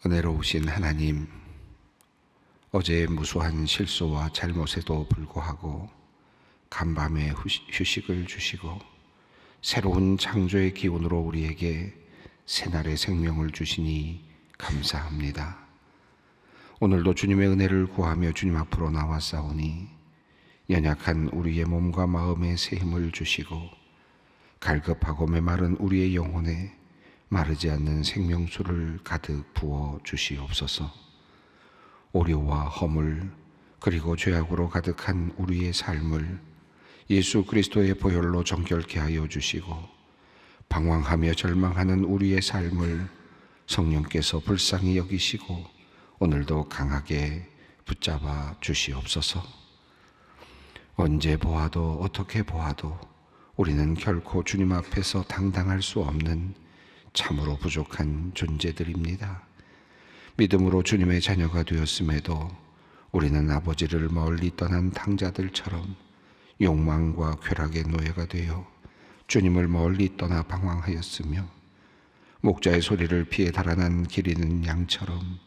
은혜로우신 하나님, 어제의 무수한 실수와 잘못에도 불구하고 간밤에 휴식을 주시고 새로운 창조의 기운으로 우리에게 새날의 생명을 주시니 감사합니다. 오늘도 주님의 은혜를 구하며 주님 앞으로 나왔사오니 연약한 우리의 몸과 마음에 새 힘을 주시고 갈급하고 메마른 우리의 영혼에 마르지 않는 생명수를 가득 부어 주시옵소서. 오류와 허물 그리고 죄악으로 가득한 우리의 삶을 예수 그리스도의 보혈로 정결케 하여 주시고 방황하며 절망하는 우리의 삶을 성령께서 불쌍히 여기시고 오늘도 강하게 붙잡아 주시옵소서. 언제 보아도 어떻게 보아도 우리는 결코 주님 앞에서 당당할 수 없는 참으로 부족한 존재들입니다. 믿음으로 주님의 자녀가 되었음에도 우리는 아버지를 멀리 떠난 탕자들처럼 욕망과 쾌락의 노예가 되어 주님을 멀리 떠나 방황하였으며 목자의 소리를 피해 달아난 길 잃는 양처럼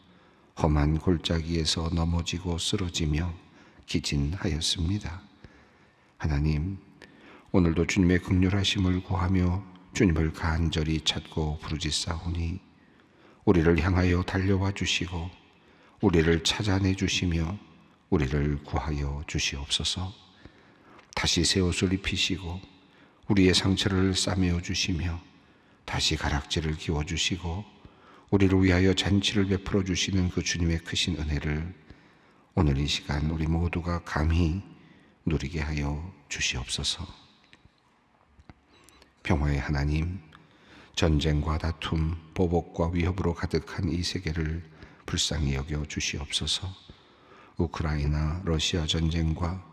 험한 골짜기에서 넘어지고 쓰러지며 기진하였습니다. 하나님, 오늘도 주님의 긍휼하심을 구하며 주님을 간절히 찾고 부르짖사오니 우리를 향하여 달려와 주시고 우리를 찾아내 주시며 우리를 구하여 주시옵소서. 다시 새 옷을 입히시고 우리의 상처를 싸매어 주시며 다시 가락지를 끼워 주시고 우리를 위하여 잔치를 베풀어 주시는 그 주님의 크신 은혜를 오늘 이 시간 우리 모두가 감히 누리게 하여 주시옵소서. 평화의 하나님, 전쟁과 다툼, 보복과 위협으로 가득한 이 세계를 불쌍히 여겨 주시옵소서. 우크라이나, 러시아 전쟁과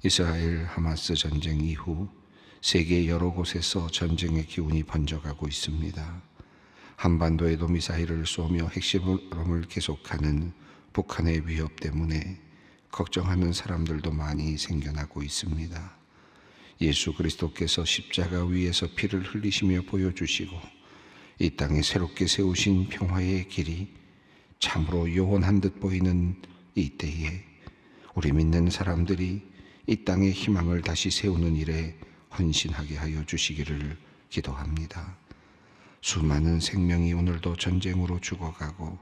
이스라엘 하마스 전쟁 이후 세계 여러 곳에서 전쟁의 기운이 번져가고 있습니다. 한반도에도 미사일을 쏘며 핵실험을 계속하는 북한의 위협 때문에 걱정하는 사람들도 많이 생겨나고 있습니다. 예수 그리스도께서 십자가 위에서 피를 흘리시며 보여주시고 이 땅에 새롭게 세우신 평화의 길이 참으로 요원한 듯 보이는 이 때에 우리 믿는 사람들이 이 땅의 희망을 다시 세우는 일에 헌신하게 하여 주시기를 기도합니다. 수많은 생명이 오늘도 전쟁으로 죽어가고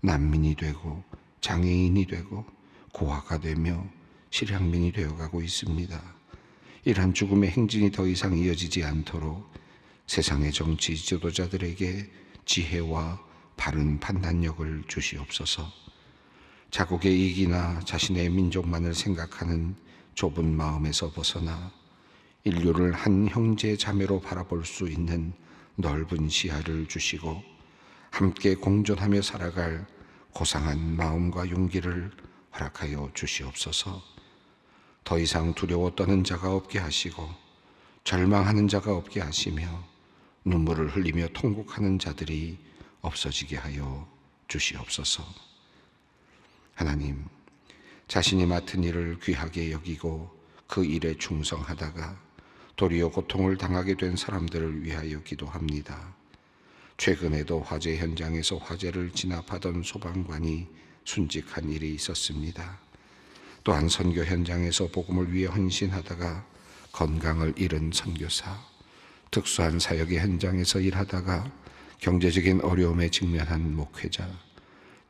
난민이 되고 장애인이 되고 고아가 되며 실향민이 되어가고 있습니다. 이러한 죽음의 행진이 더 이상 이어지지 않도록 세상의 정치 지도자들에게 지혜와 바른 판단력을 주시옵소서. 자국의 이익이나 자신의 민족만을 생각하는 좁은 마음에서 벗어나 인류를 한 형제 자매로 바라볼 수 있는 넓은 시야를 주시고 함께 공존하며 살아갈 고상한 마음과 용기를 허락하여 주시옵소서. 더 이상 두려워 떠는 자가 없게 하시고 절망하는 자가 없게 하시며 눈물을 흘리며 통곡하는 자들이 없어지게 하여 주시옵소서. 하나님, 자신이 맡은 일을 귀하게 여기고 그 일에 충성하다가 도리어 고통을 당하게 된 사람들을 위하여 기도합니다. 최근에도 화재 현장에서 화재를 진압하던 소방관이 순직한 일이 있었습니다. 또한 선교 현장에서 복음을 위해 헌신하다가 건강을 잃은 선교사, 특수한 사역의 현장에서 일하다가 경제적인 어려움에 직면한 목회자,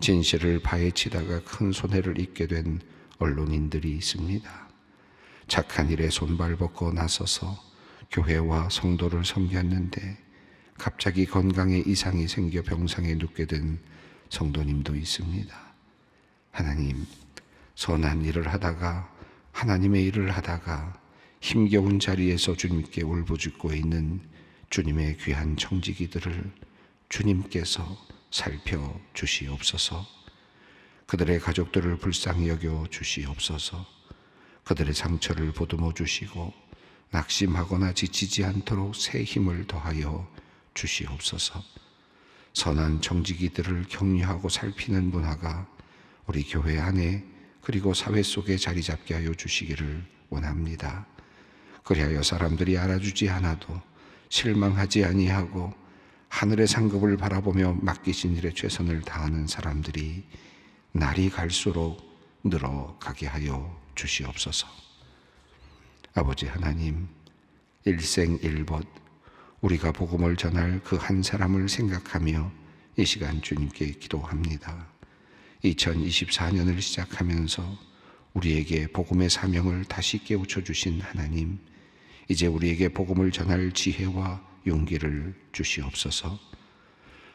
진실을 파헤치다가 큰 손해를 입게 된 언론인들이 있습니다. 착한 일에 손발 벗고 나서서 교회와 성도를 섬겼는데 갑자기 건강에 이상이 생겨 병상에 눕게 된 성도님도 있습니다. 하나님, 선한 일을 하다가 하나님의 일을 하다가 힘겨운 자리에서 주님께 울부짖고 있는 주님의 귀한 청지기들을 주님께서 살펴주시옵소서. 그들의 가족들을 불쌍히 여겨 주시옵소서. 그들의 상처를 보듬어 주시고 낙심하거나 지치지 않도록 새 힘을 더하여 주시옵소서. 선한 청지기들을 격려하고 살피는 문화가 우리 교회 안에 그리고 사회 속에 자리 잡게 하여 주시기를 원합니다. 그리하여 사람들이 알아주지 않아도 실망하지 아니하고 하늘의 상급을 바라보며 맡기신 일에 최선을 다하는 사람들이 날이 갈수록 늘어가게 하여 주시옵소서. 아버지 하나님, 일생일벗 우리가 복음을 전할 그 한 사람을 생각하며 이 시간 주님께 기도합니다. 2024년을 시작하면서 우리에게 복음의 사명을 다시 깨우쳐 주신 하나님, 이제 우리에게 복음을 전할 지혜와 용기를 주시옵소서.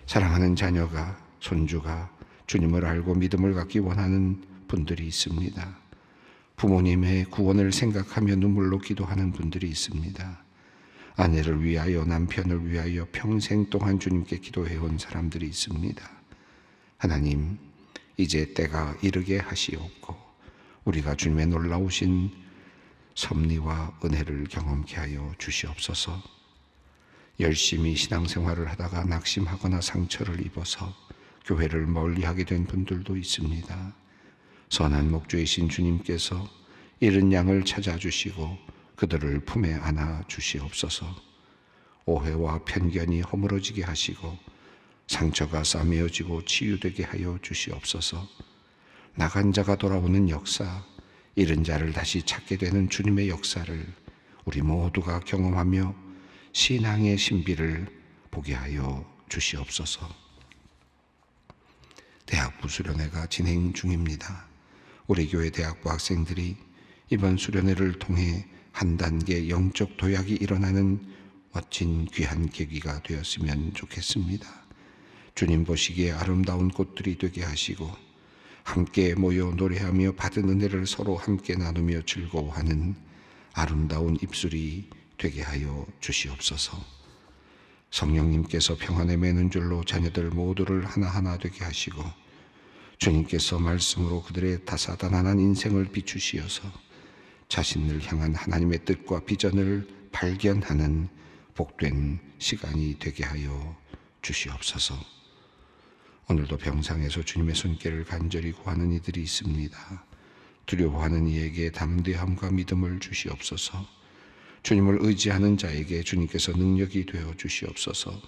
사랑하는 자녀가, 손주가 주님을 알고 믿음을 갖기 원하는 분들이 있습니다. 부모님의 구원을 생각하며 눈물로 기도하는 분들이 있습니다. 아내를 위하여, 남편을 위하여 평생 동안 주님께 기도해온 사람들이 있습니다. 하나님, 이제 때가 이르게 하시옵고 우리가 주님의 놀라우신 섭리와 은혜를 경험케 하여 주시옵소서. 열심히 신앙생활을 하다가 낙심하거나 상처를 입어서 교회를 멀리하게 된 분들도 있습니다. 선한 목주이신 주님께서 잃은 양을 찾아주시고 그들을 품에 안아 주시옵소서. 오해와 편견이 허물어지게 하시고 상처가 싸매어지고 치유되게 하여 주시옵소서. 나간 자가 돌아오는 역사, 잃은 자를 다시 찾게 되는 주님의 역사를 우리 모두가 경험하며 신앙의 신비를 보게 하여 주시옵소서. 대학부 수련회가 진행 중입니다. 우리 교회 대학부 학생들이 이번 수련회를 통해 한 단계 영적 도약이 일어나는 멋진 귀한 계기가 되었으면 좋겠습니다. 주님 보시기에 아름다운 꽃들이 되게 하시고 함께 모여 노래하며 받은 은혜를 서로 함께 나누며 즐거워하는 아름다운 입술이 되게 하여 주시옵소서. 성령님께서 평안에 매는 줄로 자녀들 모두를 하나하나 되게 하시고 주님께서 말씀으로 그들의 다사다난한 인생을 비추시어서 자신을 향한 하나님의 뜻과 비전을 발견하는 복된 시간이 되게 하여 주시옵소서. 오늘도 병상에서 주님의 손길을 간절히 구하는 이들이 있습니다. 두려워하는 이에게 담대함과 믿음을 주시옵소서. 주님을 의지하는 자에게 주님께서 능력이 되어 주시옵소서.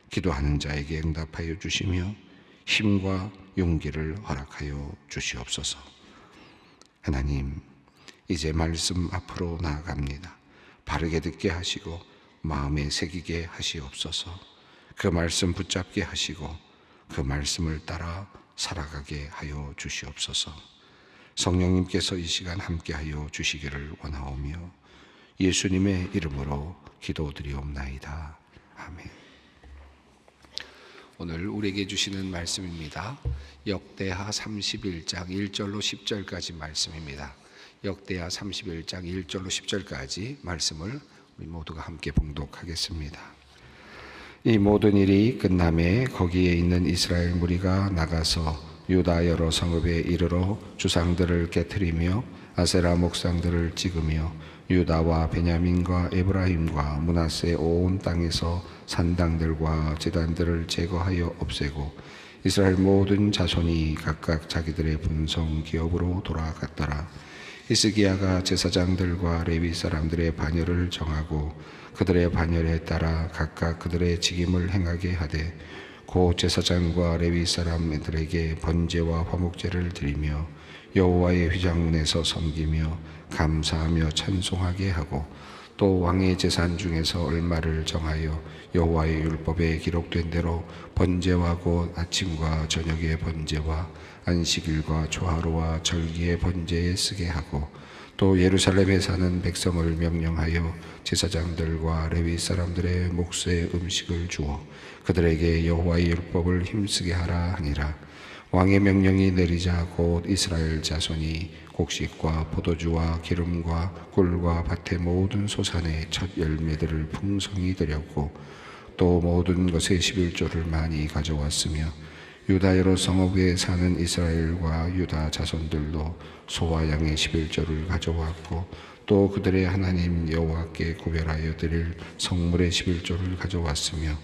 기도하는 자에게 응답하여 주시며 힘과 용기를 허락하여 주시옵소서. 하나님, 이제 말씀 앞으로 나아갑니다. 바르게 듣게 하시고 마음에 새기게 하시옵소서. 그 말씀 붙잡게 하시고 그 말씀을 따라 살아가게 하여 주시옵소서. 성령님께서 이 시간 함께하여 주시기를 원하오며 예수님의 이름으로 기도드리옵나이다. 아멘. 오늘 우리에게 주시는 말씀입니다. 역대하 31장 1절로 10절까지 말씀입니다. 역대하 31장 1절로 10절까지 말씀을 우리 모두가 함께 봉독하겠습니다. 이 모든 일이 끝남에 거기에 있는 이스라엘 무리가 나가서 유다 여러 성읍에 이르러 주상들을 깨트리며 아세라 목상들을 찍으며 유다와 베냐민과 에브라임과 므낫세 온 땅에서 산당들과 제단들을 제거하여 없애고 이스라엘 모든 자손이 각각 자기들의 분성 기업으로 돌아갔더라. 히스기야가 제사장들과 레위 사람들의 반열을 정하고 그들의 반열에 따라 각각 그들의 직임을 행하게 하되 곧 제사장과 레위 사람들에게 번제와 화목제를 드리며 여호와의 휘장문에서 섬기며 감사하며 찬송하게 하고 또 왕의 재산 중에서 얼마를 정하여 여호와의 율법에 기록된 대로 번제와 곧 아침과 저녁의 번제와 안식일과 초하루와 절기의 번제에 쓰게 하고 또 예루살렘에 사는 백성을 명령하여 제사장들과 레위 사람들의 몫의 음식을 주어 그들에게 여호와의 율법을 힘쓰게 하라 하니라. 왕의 명령이 내리자 곧 이스라엘 자손이 곡식과 포도주와 기름과 꿀과 밭의 모든 소산의 첫 열매들을 풍성히 드렸고 또 모든 것의 11조를 많이 가져왔으며 유다 여러 성읍에 사는 이스라엘과 유다 자손들도 소와 양의 11조를 가져왔고 또 그들의 하나님 여호와께 구별하여 드릴 성물의 11조를 가져왔으며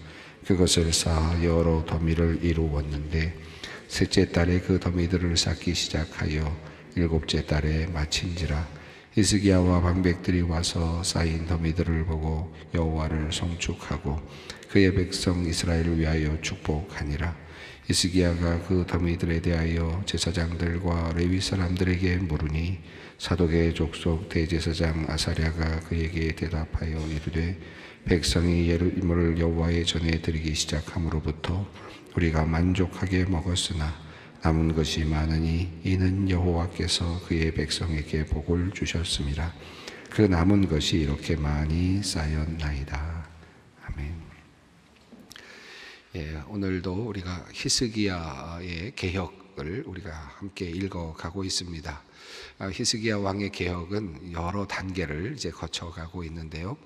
그것을 쌓아 여러 더미를 이루었는데 셋째 달에 그 더미들을 쌓기 시작하여 일곱째 달에 마친지라. 히스기야와 방백들이 와서 쌓인 더미들을 보고 여호와를 송축하고 그의 백성 이스라엘을 위하여 축복하니라. 히스기야가 그 더미들에 대하여 제사장들과 레위 사람들에게 물으니 사독의 족속 대제사장 아사랴가 그에게 대답하여 이르되 백성이 예물을 여호와의 전에 드리기 시작함으로부터 우리가 만족하게 먹었으나 남은 것이 많으니 이는 여호와께서 그의 백성에게 복을 주셨습니다. 그 남은 것이 이렇게 많이 쌓였나이다. 아멘. 오늘도 우리가 히스기야의 개혁을 우리가 함께 읽어가고 있습니다. 히스기야 왕의 개혁은 여러 단계를 이제 거쳐가고 있는데요.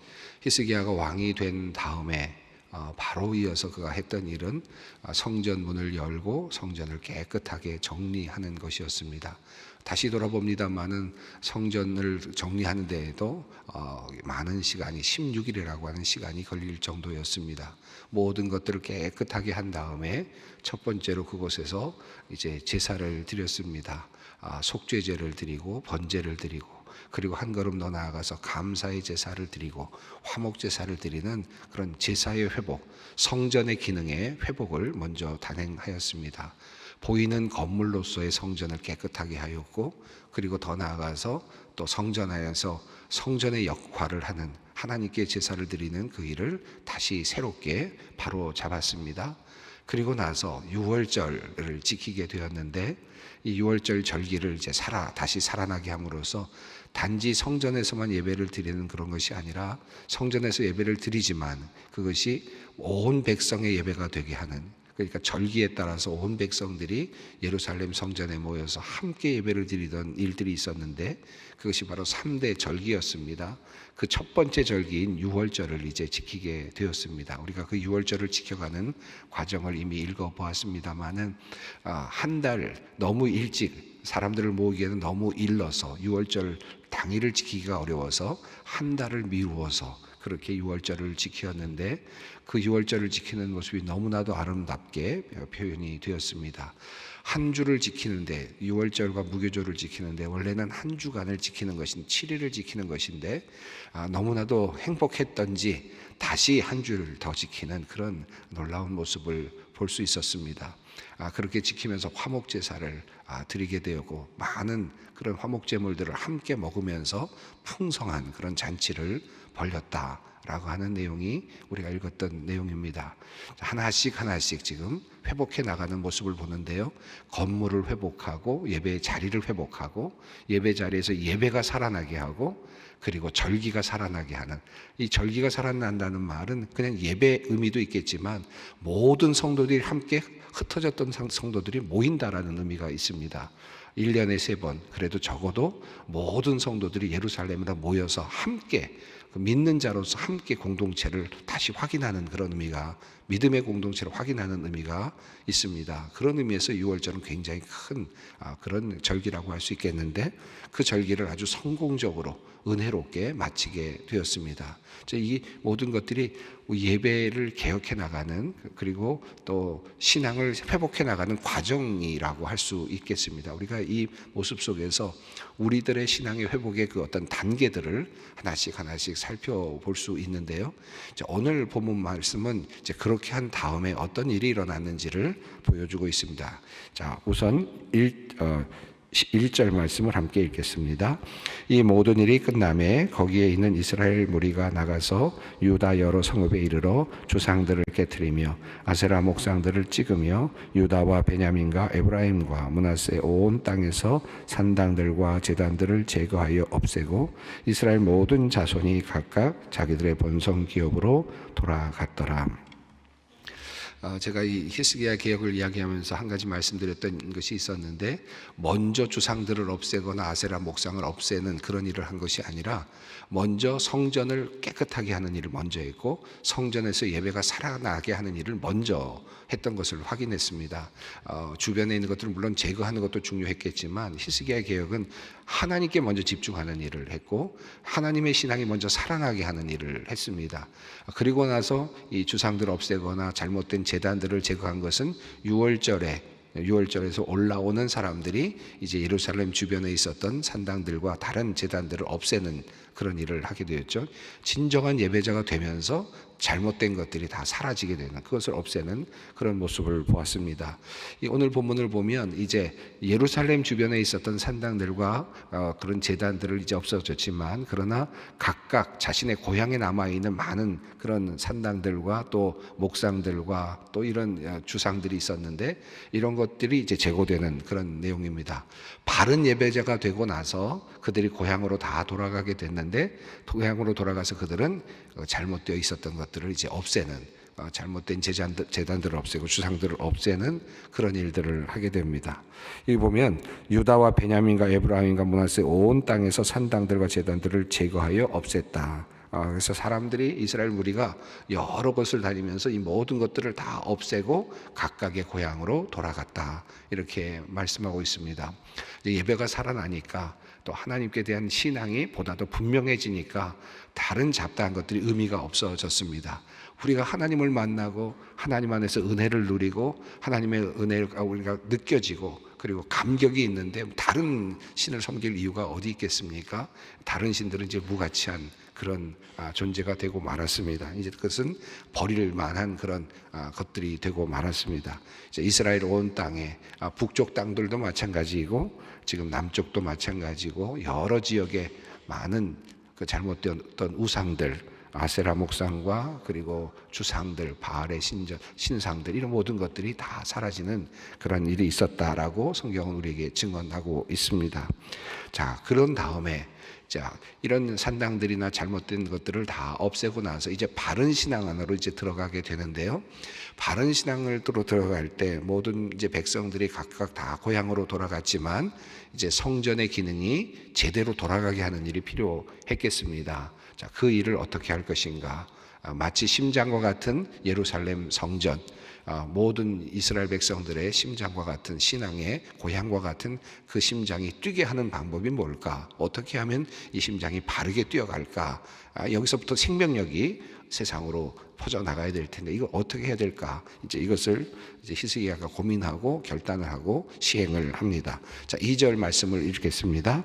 히스기야가 왕이 된 다음에 바로 이어서 그가 했던 일은 성전 문을 열고 성전을 깨끗하게 정리하는 것이었습니다. 다시 돌아봅니다만은 성전을 정리하는 데에도 많은 시간이 16일이라고 하는 시간이 걸릴 정도였습니다. 모든 것들을 깨끗하게 한 다음에 첫 번째로 그곳에서 이제 제사를 드렸습니다. 속죄제를 드리고 번제를 드리고 그리고 한 걸음 더 나아가서 감사의 제사를 드리고 화목 제사를 드리는 그런 제사의 회복, 성전의 기능의 회복을 먼저 단행하였습니다. 보이는 건물로서의 성전을 깨끗하게 하였고 그리고 더 나아가서 또 성전 안에서 성전의 역할을 하는 하나님께 제사를 드리는 그 일을 다시 새롭게 바로 잡았습니다. 그리고 나서 유월절을 지키게 되었는데 이 유월절 절기를 이제 다시 살아나게 함으로써 단지 성전에서만 예배를 드리는 그런 것이 아니라 성전에서 예배를 드리지만 그것이 온 백성의 예배가 되게 하는, 그러니까 절기에 따라서 온 백성들이 예루살렘 성전에 모여서 함께 예배를 드리던 일들이 있었는데 그것이 바로 3대 절기였습니다. 그 첫 번째 절기인 유월절을 이제 지키게 되었습니다. 우리가 그 유월절을 지켜가는 과정을 이미 읽어보았습니다마는 한 달 너무 일찍 사람들을 모으기에는 너무 일러서 유월절 당일을 지키기가 어려워서 한 달을 미루어서 그렇게 유월절을 지켰는데 그 유월절을 지키는 모습이 너무나도 아름답게 표현이 되었습니다. 한 주를 지키는데 유월절과 무교절을 지키는데 원래는 한 주간을 지키는 것인 7일을 지키는 것인데 너무나도 행복했던지 다시 한 주를 더 지키는 그런 놀라운 모습을 볼 수 있었습니다. 그렇게 지키면서 화목제사를 드리게 되었고 많은 그런 화목제물들을 함께 먹으면서 풍성한 그런 잔치를 벌였다라고 하는 내용이 우리가 읽었던 내용입니다. 하나씩 지금 회복해 나가는 모습을 보는데요. 건물을 회복하고 예배의 자리를 회복하고 예배 자리에서 예배가 살아나게 하고 그리고 절기가 살아나게 하는, 이 절기가 살아난다는 말은 그냥 예배 의미도 있겠지만 모든 성도들이 함께 흩어졌던 성도들이 모인다라는 의미가 있습니다. 1년에 3번 그래도 적어도 모든 성도들이 예루살렘에 모여서 함께 믿는 자로서 함께 공동체를 다시 확인하는 그런 의미가, 믿음의 공동체를 확인하는 의미가 있습니다. 그런 의미에서 유월절은 굉장히 큰 그런 절기라고 할 수 있겠는데 그 절기를 아주 성공적으로 은혜롭게 마치게 되었습니다. 이 모든 것들이 예배를 개혁해 나가는 그리고 또 신앙을 회복해 나가는 과정이라고 할 수 있겠습니다. 우리가 이 모습 속에서 우리들의 신앙의 회복의 그 어떤 단계들을 하나씩 살펴볼 수 있는데요. 오늘 본문 말씀은 이제 그렇게 한 다음에 어떤 일이 일어났는지를 보여주고 있습니다. 자, 우선 1절 말씀을 함께 읽겠습니다. 이 모든 일이 끝남에 거기에 있는 이스라엘 무리가 나가서 유다 여러 성읍에 이르러 조상들을 깨트리며 아세라 목상들을 찍으며 유다와 베냐민과 에브라임과 므낫세 온 땅에서 산당들과 제단들을 제거하여 없애고 이스라엘 모든 자손이 각각 자기들의 본성 기업으로 돌아갔더라. 제가 이 히스기야 개혁을 이야기하면서 한 가지 말씀드렸던 것이 있었는데 먼저 주상들을 없애거나 아세라 목상을 없애는 그런 일을 한 것이 아니라 먼저 성전을 깨끗하게 하는 일을 먼저 했고 성전에서 예배가 살아나게 하는 일을 먼저 했던 것을 확인했습니다. 주변에 있는 것들은 물론 제거하는 것도 중요했겠지만 히스기야 개혁은 하나님께 먼저 집중하는 일을 했고 하나님의 신앙이 먼저 살아나게 하는 일을 했습니다. 그리고 나서 이 주상들을 없애거나 잘못된 제단들을 제거한 것은 유월절에서 올라오는 사람들이 이제 예루살렘 주변에 있었던 산당들과 다른 제단들을 없애는 그런 일을 하게 되었죠. 진정한 예배자가 되면서 잘못된 것들이 다 사라지게 되는, 그것을 없애는 그런 모습을 보았습니다. 오늘 본문을 보면 이제 예루살렘 주변에 있었던 산당들과 그런 제단들을 이제 없어졌지만, 그러나 각각 자신의 고향에 남아있는 많은 그런 산당들과 또 목상들과 또 이런 주상들이 있었는데, 이런 것들이 이제 제거되는 그런 내용입니다. 바른 예배자가 되고 나서 그들이 고향으로 다 돌아가게 됐는데, 고향으로 돌아가서 그들은 잘못되어 있었던 것들을 이제 없애는, 잘못된 제단들을 없애고 주상들을 없애는 그런 일들을 하게 됩니다. 여기 보면 유다와 베냐민과 에브라임과 므낫세 온 땅에서 산당들과 제단들을 제거하여 없앴다. 그래서 사람들이, 이스라엘 무리가 여러 곳을 다니면서 이 모든 것들을 다 없애고 각각의 고향으로 돌아갔다, 이렇게 말씀하고 있습니다. 예배가 살아나니까 또 하나님께 대한 신앙이 보다 더 분명해지니까 다른 잡다한 것들이 의미가 없어졌습니다. 우리가 하나님을 만나고 하나님 안에서 은혜를 누리고 하나님의 은혜가 우리가 느껴지고 그리고 감격이 있는데 다른 신을 섬길 이유가 어디 있겠습니까? 다른 신들은 이제 무가치한 그런 존재가 되고 말았습니다. 이제 그것은 버릴 만한 그런 것들이 되고 말았습니다. 이제 이스라엘 온 땅에 북쪽 땅들도 마찬가지이고 지금 남쪽도 마찬가지고 여러 지역에 많은 그 잘못되었던 우상들, 아세라 목상과 그리고 주상들, 바알의 신상들, 이런 모든 것들이 다 사라지는 그런 일이 있었다라고 성경은 우리에게 증언하고 있습니다. 자, 그런 다음에 이런 산당들이나 잘못된 것들을 다 없애고 나서 이제 바른 신앙 안으로 이제 들어가게 되는데요. 바른 신앙으로 들어갈 때 모든 이제 백성들이 각각 다 고향으로 돌아갔지만 이제 성전의 기능이 제대로 돌아가게 하는 일이 필요했겠습니다. 자, 그 일을 어떻게 할 것인가? 마치 심장과 같은 예루살렘 성전, 모든 이스라엘 백성들의 심장과 같은 신앙의 고향과 같은 그 심장이 뛰게 하는 방법이 뭘까? 어떻게 하면 이 심장이 바르게 뛰어갈까? 여기서부터 생명력이 세상으로 퍼져나가야 될 텐데 이걸 어떻게 해야 될까? 이제 이것을 이제 히스기야가 고민하고 결단을 하고 시행을 합니다. 자, 2절 말씀을 읽겠습니다.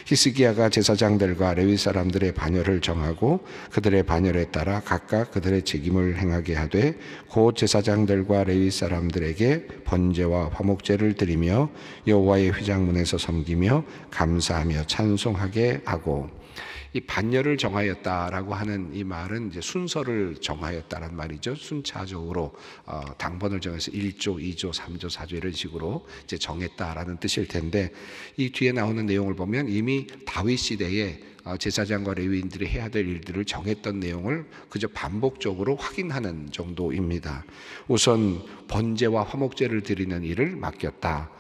히스기야가 제사장들과 레위 사람들의 반열을 정하고 그들의 반열에 따라 각각 그들의 책임을 행하게 하되 곧 제사장들과 레위 사람들에게 번제와 화목제를 드리며 여호와의 휘장문에서 섬기며 감사하며 찬송하게 하고, 이 반열을 정하였다라고 하는 이 말은 이제 순서를 정하였다라는 말이죠. 순차적으로 당번을 정해서 1조, 2조, 3조, 4조 이런 식으로 이제 정했다라는 뜻일 텐데, 이 뒤에 나오는 내용을 보면 이미 다윗 시대에 제사장과 레위인들이 해야 될 일들을 정했던 내용을 그저 반복적으로 확인하는 정도입니다. 우선 번제와 화목제를 드리는 일을 맡겼다.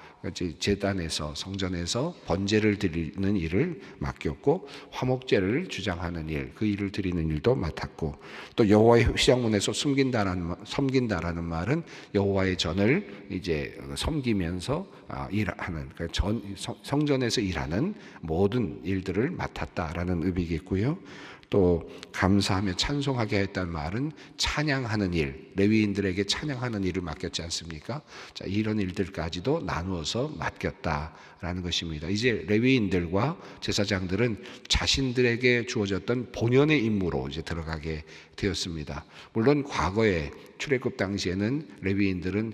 제단에서, 성전에서 번제를 드리는 일을 맡겼고 화목제를 주장하는 일, 그 일을 드리는 일도 맡았고, 또 여호와의 휘장문에서 섬긴다라는 말은 여호와의 전을 이제 섬기면서 일하는, 그러니까 성전에서 일하는 모든 일들을 맡았다라는 의미겠고요. 또 감사하며 찬송하게 했다는 말은 찬양하는 일, 레위인들에게 찬양하는 일을 맡겼지 않습니까? 자, 이런 일들까지도 나누어서 맡겼다라는 것입니다. 이제 레위인들과 제사장들은 자신들에게 주어졌던 본연의 임무로 이제 들어가게 되었습니다. 물론 과거에 출애굽 당시에는 레위인들은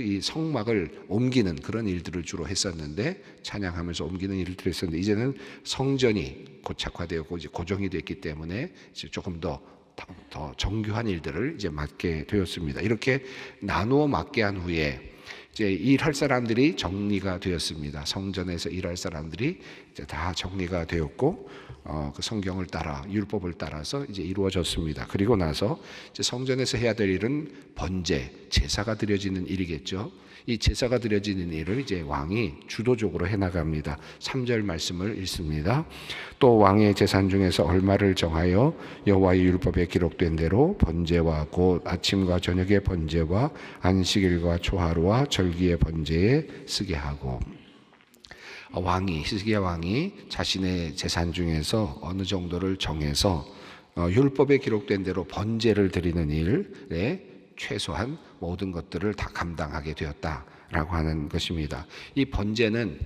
이 성막을 옮기는 그런 일들을 주로 했었는데, 찬양하면서 옮기는 일들을 했었는데, 이제는 성전이 고착화되었고 이제 고정이 됐기 때문에 이제 조금 더 정교한 일들을 이제 맡게 되었습니다. 이렇게 나누어 맡게 한 후에 이제 일할 사람들이 정리가 되었습니다. 성전에서 일할 사람들이 이제 다 정리가 되었고, 그 성경을 따라 율법을 따라서 이제 이루어졌습니다. 그리고 나서 이제 성전에서 해야 될 일은 번제, 제사가 드려지는 일이겠죠. 이 제사가 드려지는 일을 이제 왕이 주도적으로 해나갑니다. 3절 말씀을 읽습니다. 또 왕의 제산 중에서 얼마를 정하여 여호와의 율법에 기록된 대로 번제와 곧 아침과 저녁의 번제와 안식일과 초하루와 절기의 번제에 쓰게 하고, 히스기야 왕이 자신의 재산 중에서 어느 정도를 정해서 율법에 기록된 대로 번제를 드리는 일에 최소한 모든 것들을 다 감당하게 되었다. 라고 하는 것입니다. 이 번제는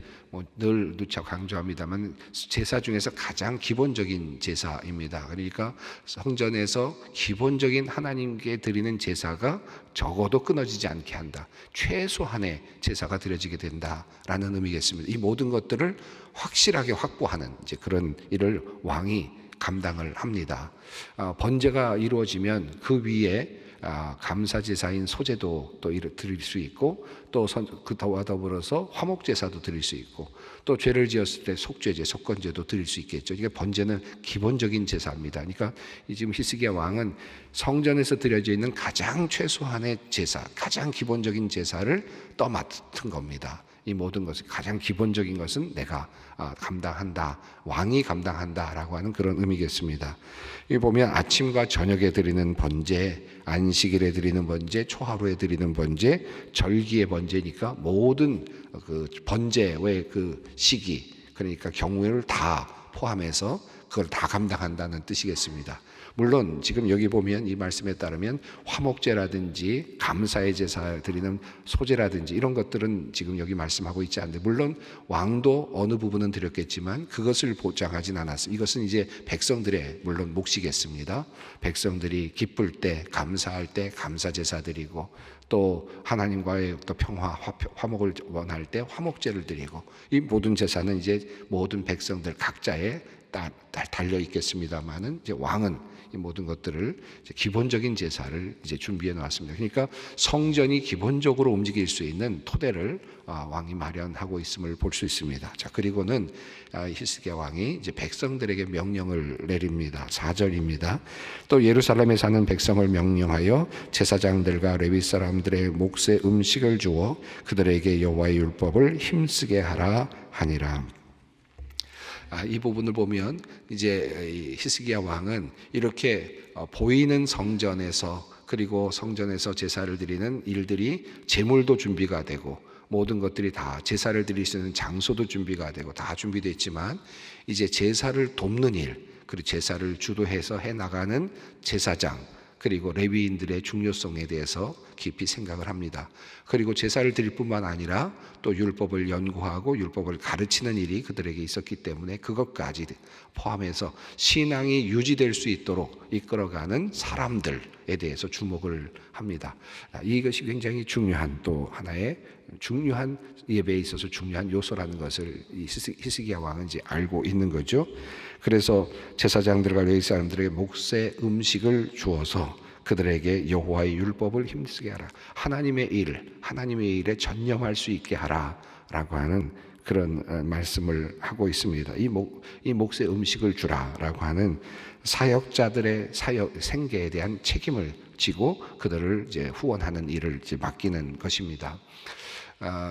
늘 누차 강조합니다만 제사 중에서 가장 기본적인 제사입니다. 그러니까 성전에서 기본적인 하나님께 드리는 제사가 적어도 끊어지지 않게 한다. 최소한의 제사가 드려지게 된다라는 의미겠습니다. 이 모든 것들을 확실하게 확보하는 이제 그런 일을 왕이 감당을 합니다. 번제가 이루어지면 그 위에 감사제사인 소제도 또 드릴 수 있고, 또 그와 더불어서 화목제사도 드릴 수 있고, 또 죄를 지었을 때 속죄제, 속건제도 드릴 수 있겠죠. 이게 번제는 기본적인 제사입니다. 그러니까 지금 히스기야 왕은 성전에서 드려져 있는 가장 최소한의 제사, 가장 기본적인 제사를 떠맡은 겁니다. 이 모든 것을 가장 기본적인 것은 내가 감당한다, 왕이 감당한다라고 하는 그런 의미겠습니다. 여기 보면 아침과 저녁에 드리는 번제, 안식일에 드리는 번제, 초하루에 드리는 번제, 절기의 번제니까 모든 그 번제의 그 시기, 그러니까 경우를 다 포함해서 그걸 다 감당한다는 뜻이겠습니다. 물론 지금 여기 보면 이 말씀에 따르면 화목제라든지 감사의 제사 드리는 소제라든지 이런 것들은 지금 여기 말씀하고 있지 않는데, 물론 왕도 어느 부분은 드렸겠지만 그것을 보장하진 않았습니다. 이것은 이제 백성들의 물론 몫이겠습니다. 백성들이 기쁠 때, 감사할 때 감사제사 드리고, 또 하나님과의 또 평화, 화목을 원할 때 화목제를 드리고, 이 모든 제사는 이제 모든 백성들 각자의 달려 있겠습니다만은 이제 왕은 이 모든 것들을 이제 기본적인 제사를 이제 준비해 놓았습니다. 그러니까 성전이 기본적으로 움직일 수 있는 토대를 왕이 마련하고 있음을 볼 수 있습니다. 자, 그리고는 히스기야 왕이 이제 백성들에게 명령을 내립니다. 4절입니다. 또 예루살렘에 사는 백성을 명령하여 제사장들과 레위 사람들의 몫의 음식을 주어 그들에게 여호와의 율법을 힘쓰게 하라 하니라. 이 부분을 보면 이제 히스기야 왕은 이렇게 보이는 성전에서, 그리고 성전에서 제사를 드리는 일들이 제물도 준비가 되고 모든 것들이 다 제사를 드릴 수 있는 장소도 준비가 되고 다 준비되어 있지만, 이제 제사를 돕는 일, 그리고 제사를 주도해서 해나가는 제사장, 그리고 레위인들의 중요성에 대해서 깊이 생각을 합니다. 그리고 제사를 드릴 뿐만 아니라 또 율법을 연구하고 율법을 가르치는 일이 그들에게 있었기 때문에 그것까지 포함해서 신앙이 유지될 수 있도록 이끌어가는 사람들에 대해서 주목을 합니다. 이것이 굉장히 중요한, 또 하나의 중요한 예배에 있어서 중요한 요소라는 것을 히스기야 왕은 이제 알고 있는 거죠. 그래서 제사장들과 레위 사람들에게 몫의 음식을 주어서 그들에게 여호와의 율법을 힘쓰게 하라. 하나님의 일에 전념할 수 있게 하라라고 하는 그런 말씀을 하고 있습니다. 이 몫의 음식을 주라라고 하는 사역자들의 생계에 대한 책임을 지고 그들을 이제 후원하는 일을 이제 맡기는 것입니다.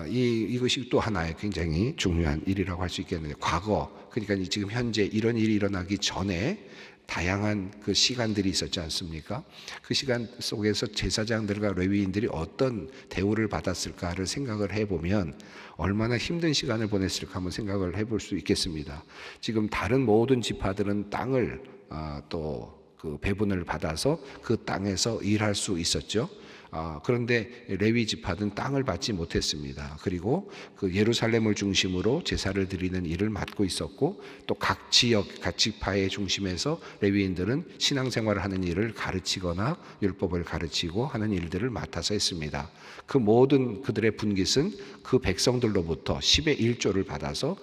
이것이 또 하나의 굉장히 중요한 일이라고 할 수 있겠는데, 과거, 그러니까 지금 현재 이런 일이 일어나기 전에 다양한 그 시간들이 있었지 않습니까? 그 시간 속에서 제사장들과 레위인들이 어떤 대우를 받았을까를 생각을 해보면 얼마나 힘든 시간을 보냈을까 한번 생각을 해볼 수 있겠습니다. 지금 다른 모든 지파들은 땅을 또 그 배분을 받아서 그 땅에서 일할 수 있었죠. 그런데 레위 지파는 땅을 받지 못했습니다. 그리고 그 예루살렘을 중심으로 제사를 드리는 일을 맡고 있었고, 또 각 지역, 각 지파의 중심에서 레위인들은 신앙생활을 하는 일을 가르치거나 율법을 가르치고 하는 일들을 맡아서 했습니다. 그 모든 그들의 분깃은 그 백성들로부터 10의 1조를 받아서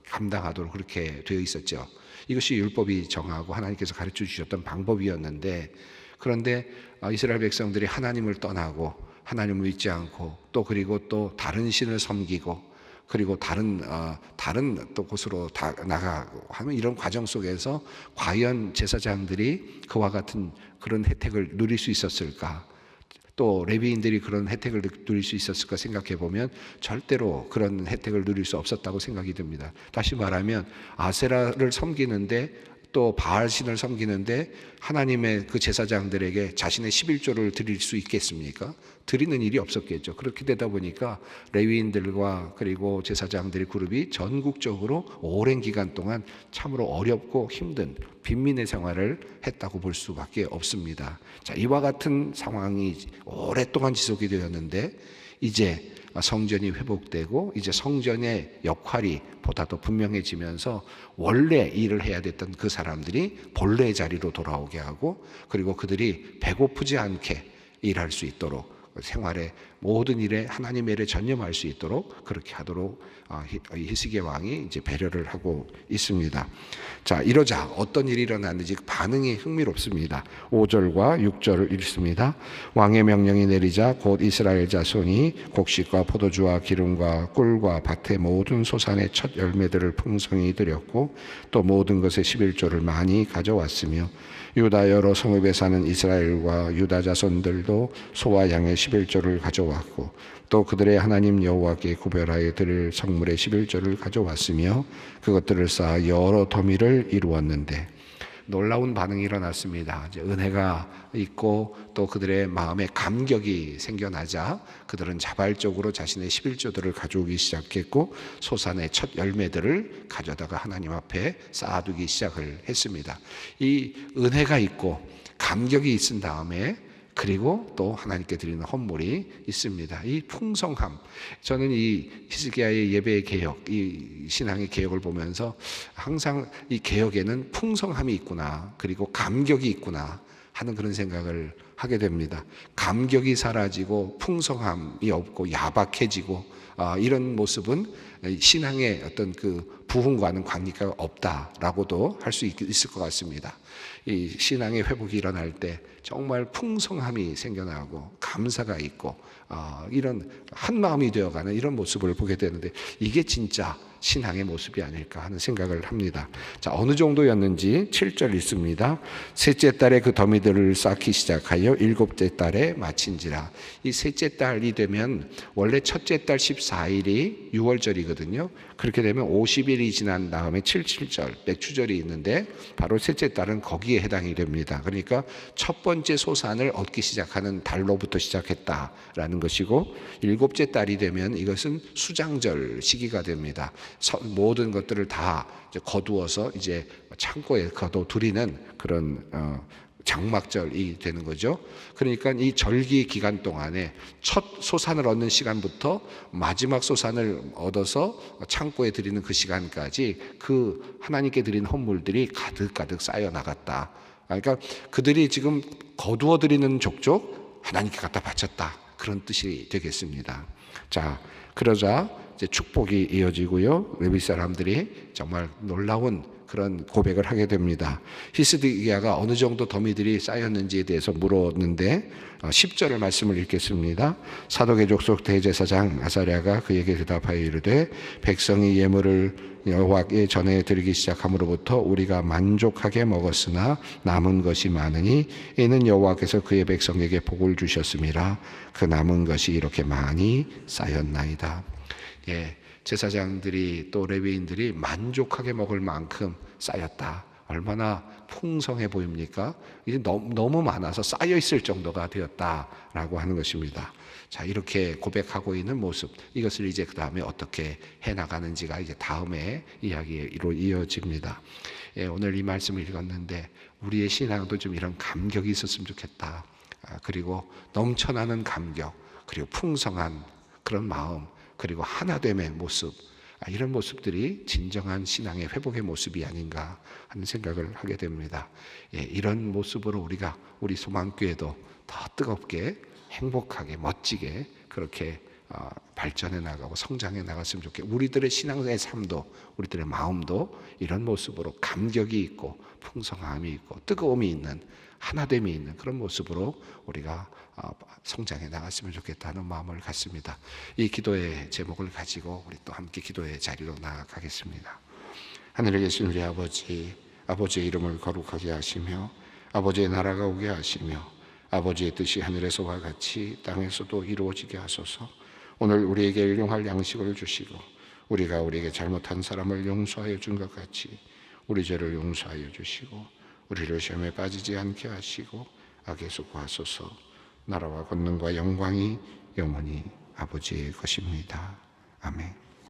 감당하도록 그렇게 되어 있었죠. 이것이 율법이 정하고 하나님께서 가르쳐 주셨던 방법이었는데, 그런데 이스라엘 백성들이 하나님을 떠나고 하나님을 믿지 않고 또 그리고 또 다른 신을 섬기고 그리고 다른 또 곳으로 다 나가고 하는 이런 과정 속에서 과연 제사장들이 그와 같은 그런 혜택을 누릴 수 있었을까? 또 레위인들이 그런 혜택을 누릴 수 있었을까 생각해 보면 절대로 그런 혜택을 누릴 수 없었다고 생각이 듭니다. 다시 말하면 아세라를 섬기는데 또 바알신을 섬기는데 하나님의 그 제사장들에게 자신의 11조를 드릴 수 있겠습니까? 드리는 일이 없었겠죠. 그렇게 되다 보니까 레위인들과 그리고 제사장들의 그룹이 전국적으로 오랜 기간 동안 참으로 어렵고 힘든 빈민의 생활을 했다고 볼 수밖에 없습니다. 자, 이와 같은 상황이 오랫동안 지속이 되었는데, 이제 성전이 회복되고 이제 성전의 역할이 보다 더 분명해지면서 원래 일을 해야 됐던 그 사람들이 본래 자리로 돌아오게 하고, 그리고 그들이 배고프지 않게 일할 수 있도록, 생활의 모든 일에 하나님의 일에 전념할 수 있도록 그렇게 하도록 히스기야 왕이 이제 배려를 하고 있습니다. 자, 이러자 어떤 일이 일어났는지 반응이 흥미롭습니다. 5절과 6절을 읽습니다. 왕의 명령이 내리자 곧 이스라엘 자손이 곡식과 포도주와 기름과 꿀과 밭의 모든 소산의 첫 열매들을 풍성히 드렸고 또 모든 것의 11조를 많이 가져왔으며 유다 여러 성읍에 사는 이스라엘과 유다 자손들도 소와 양의 11조를 가져왔고 또 그들의 하나님 여호와께 구별하여 드릴 성물의 11조를 가져왔으며 그것들을 쌓아 여러 더미를 이루었는데, 놀라운 반응이 일어났습니다. 이제 은혜가 있고 또 그들의 마음에 감격이 생겨나자 그들은 자발적으로 자신의 11조들을 가져오기 시작했고 소산의 첫 열매들을 가져다가 하나님 앞에 쌓아두기 시작을 했습니다. 이 은혜가 있고 감격이 있은 다음에 그리고 또 하나님께 드리는 헌물이 있습니다. 이 풍성함, 저는 이 히스기야의 예배의 개혁, 이 신앙의 개혁을 보면서 항상 이 개혁에는 풍성함이 있구나, 그리고 감격이 있구나 하는 그런 생각을 하게 됩니다. 감격이 사라지고 풍성함이 없고 야박해지고 이런 모습은 신앙의 어떤 그 부흥과는 관계가 없다라고도 할 수 있을 것 같습니다. 이 신앙의 회복이 일어날 때 정말 풍성함이 생겨나고 감사가 있고 이런 한 마음이 되어가는 이런 모습을 보게 되는데, 이게 진짜 신앙의 모습이 아닐까 하는 생각을 합니다. 자, 어느 정도였는지 7절 있습니다. 셋째 달에 그 더미들을 쌓기 시작하여 일곱째 달에 마친지라. 이 셋째 달이 되면 원래 첫째 달 14일이 6월절이거든요. 그렇게 되면 50일이 지난 다음에 77절 맥추절이 있는데 바로 셋째 달은 거기에 해당이 됩니다. 그러니까 첫 번째 소산을 얻기 시작하는 달로부터 시작했다라는 것이고, 일곱째 달이 되면 이것은 수장절 시기가 됩니다. 모든 것들을 다 거두어서 이제 창고에 거둬들이는 그런 장막절이 되는 거죠. 그러니까 이 절기 기간 동안에 첫 소산을 얻는 시간부터 마지막 소산을 얻어서 창고에 드리는 그 시간까지 그 하나님께 드린 헌물들이 가득가득 쌓여 나갔다. 그러니까 그들이 지금 거두어 드리는 족족 하나님께 갖다 바쳤다, 그런 뜻이 되겠습니다. 자, 그러자 이제 축복이 이어지고요. 레위 사람들이 정말 놀라운 그런 고백을 하게 됩니다. 히스기야가 어느 정도 더미들이 쌓였는지에 대해서 물었는데 10절의 말씀을 읽겠습니다. 사독의 족속 대제사장 아사랴가 그에게 대답하여 이르되 백성이 예물을 여호와께 전해 드리기 시작함으로부터 우리가 만족하게 먹었으나 남은 것이 많으니 이는 여호와께서 그의 백성에게 복을 주셨음이라. 그 남은 것이 이렇게 많이 쌓였나이다. 제사장들이 또 레위인들이 만족하게 먹을 만큼 쌓였다. 얼마나 풍성해 보입니까? 이제 너무 많아서 쌓여 있을 정도가 되었다라고 하는 것입니다. 자, 이렇게 고백하고 있는 모습, 이것을 이제 그 다음에 어떻게 해 나가는지가 이제 다음에 이야기로 이어집니다. 오늘 이 말씀을 읽었는데 우리의 신앙도 좀 이런 감격이 있었으면 좋겠다. 그리고 넘쳐나는 감격, 그리고 풍성한 그런 마음, 그리고 하나됨의 모습, 이런 모습들이 진정한 신앙의 회복의 모습이 아닌가 하는 생각을 하게 됩니다. 이런 모습으로 우리가 우리 소망교회도 더 뜨겁게 행복하게 멋지게 그렇게 발전해 나가고 성장해 나갔으면 좋겠고, 우리들의 신앙의 삶도 우리들의 마음도 이런 모습으로 감격이 있고 풍성함이 있고 뜨거움이 있는, 하나됨이 있는 그런 모습으로 우리가 성장해 나갔으면 좋겠다는 마음을 갖습니다. 이 기도의 제목을 가지고 우리 또 함께 기도의 자리로 나아가겠습니다. 하늘에 계신 우리 아버지, 아버지의 이름을 거룩하게 하시며 아버지의 나라가 오게 하시며 아버지의 뜻이 하늘에서와 같이 땅에서도 이루어지게 하소서. 오늘 우리에게 일용할 양식을 주시고 우리가 우리에게 잘못한 사람을 용서하여 준 것 같이 우리 죄를 용서하여 주시고 우리를 시험에 빠지지 않게 하시고 악에서 구하소서. 나라와 권능과 영광이 영원히 아버지의 것입니다. 아멘.